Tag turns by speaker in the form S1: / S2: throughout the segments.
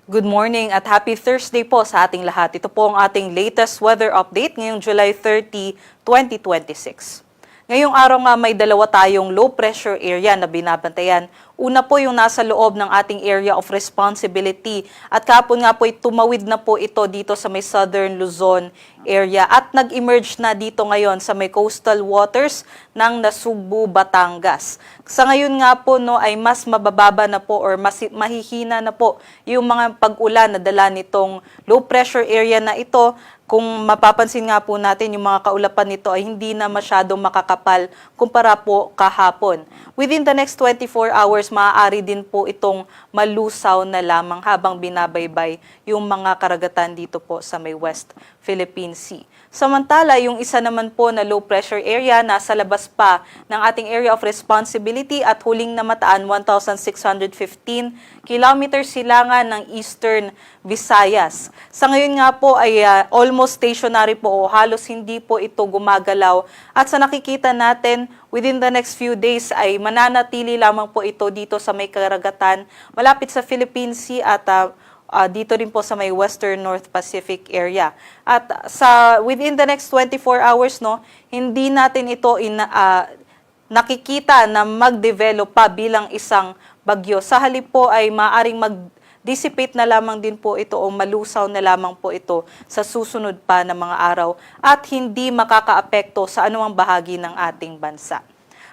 S1: Good morning at happy Thursday po sa ating lahat. Ito po ang ating latest weather update ngayong July 30, 2026. Ngayong araw nga may dalawa tayong low pressure area na binabantayan. Una po yung nasa loob ng ating area of responsibility at kahapon nga po tumawid na po ito dito sa may southern Luzon area at nag-emerge na dito ngayon sa may coastal waters ng Nasugbu, Batangas. Sa ngayon nga po ay mas mabababa na po or mas mahihina na po yung mga pag-ulan na dala nitong low pressure area na ito. Kung mapapansin nga po natin, yung mga kaulapan nito ay hindi na masyadong makakapal kumpara po kahapon. Within the next 24 hours, maaari din po itong malusaw na lamang habang binabaybay yung mga karagatan dito po sa may West Philippine Sea. Samantala, yung isa naman po na low pressure area nasa labas pa ng ating area of responsibility at huling namataan 1,615 kilometers silangan ng Eastern Visayas. Sa ngayon nga po ay almost stationary po o halos hindi po ito gumagalaw at sa nakikita natin within the next few days ay mananatili lamang po ito dito sa may karagatan malapit sa Philippine Sea at dito rin po sa may Western North Pacific area. At within the next 24 hours, hindi natin ito nakikita na mag-develop pa bilang isang bagyo. Sa halip po ay maaring mag-dissipate na lamang din po ito o malusaw na lamang po ito sa susunod pa na mga araw at hindi makakaapekto sa anumang bahagi ng ating bansa.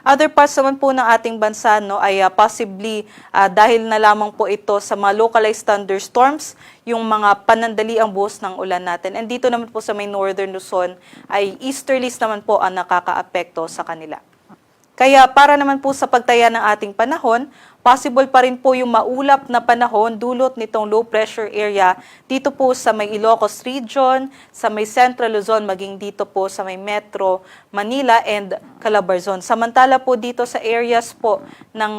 S1: Other parts naman po ng ating bansa ay possibly dahil na lamang po ito sa mga localized thunderstorms, yung mga panandaliang buhos ng ulan natin. And dito naman po sa may northern Luzon ay easterlies naman po ang nakakaapekto sa kanila. Kaya para naman po sa pagtaya ng ating panahon, possible pa rin po yung maulap na panahon dulot nitong low pressure area dito po sa may Ilocos region, sa may Central Luzon, maging dito po sa may Metro Manila and Calabarzon. Samantala po dito sa areas po ng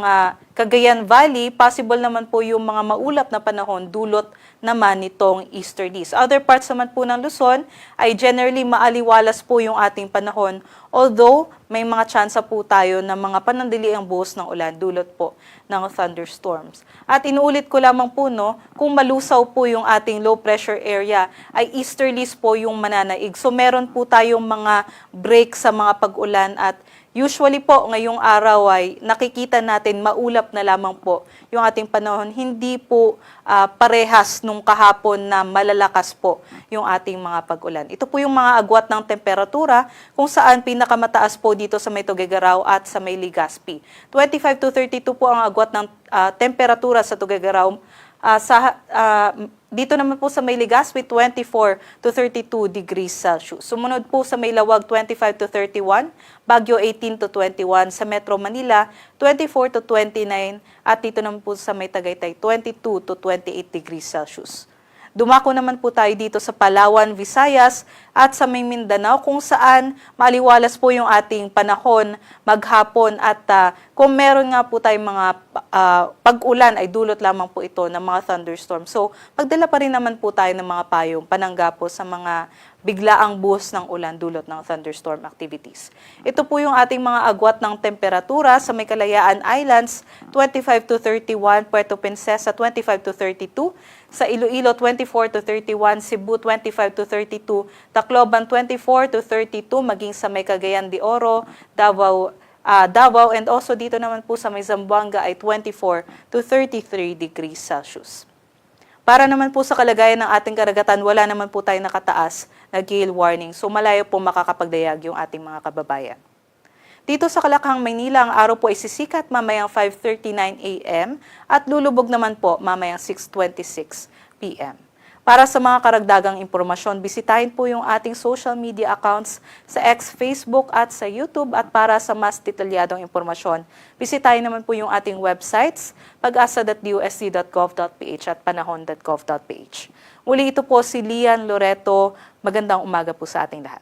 S1: Cagayan Valley, possible naman po yung mga maulap na panahon dulot naman nitong easterlies. Other parts naman po ng Luzon ay generally maaliwalas po yung ating panahon, although may mga tsansa po tayo ng mga panandaliang buhos ng ulan dulot po ng thunderstorms. At inuulit ko lamang po, kung malusaw po yung ating low pressure area, ay easterlies po yung mananaig. So meron po tayong mga break sa mga pag-ulan at usually po ngayong araw ay nakikita natin maulap na lamang po yung ating panahon. Hindi po parehas nung kahapon na malalakas po yung ating mga pag-ulan. Ito po yung mga agwat ng temperatura kung saan pinakamataas po dito sa may Tuguegarao at sa may Legazpi. 25 to 32 po ang agwat ng temperatura sa Tuguegarao. Dito naman po sa may Legazpi, 24 to 32 degrees Celsius. Sumunod po sa may Lawag, 25 to 31, Baguio 18 to 21, sa Metro Manila, 24 to 29, at dito naman po sa may Tagaytay, 22 to 28 degrees Celsius. Dumako naman po tayo dito sa Palawan, Visayas at sa may Mindanao kung saan maliwalas po yung ating panahon maghapon at kung meron nga po tayong mga pag-ulan ay dulot lamang po ito ng mga thunderstorm. So magdala pa rin naman po tayo ng mga payong panangga po sa mga biglaang buhos ng ulan dulot ng thunderstorm activities. Ito po yung ating mga agwat ng temperatura sa may Kalayaan Islands, 25 to 31, Puerto Princesa 25 to 32, sa Iloilo 24 to 31, Cebu 25 to 32, Tacloban 24 to 32, maging sa may Cagayan de Oro, Davao, and also dito naman po sa may Zamboanga ay 24 to 33 degrees Celsius. Para naman po sa kalagayan ng ating karagatan, wala naman po tayo nakataas na gale warning. So malayo po makakapagdayag yung ating mga kababayan. Dito sa Kalakhang, Maynila, ang araw po ay sisikat mamayang 5:39 a.m. at lulubog naman po mamayang 6:26 p.m. Para sa mga karagdagang impormasyon, bisitahin po yung ating social media accounts sa X, Facebook at sa YouTube. At para sa mas detalyadong impormasyon, bisitahin naman po yung ating websites, pag-asa.dusc.gov.ph at panahon.gov.ph. Muli ito po si Lian Loreto. Magandang umaga po sa ating lahat.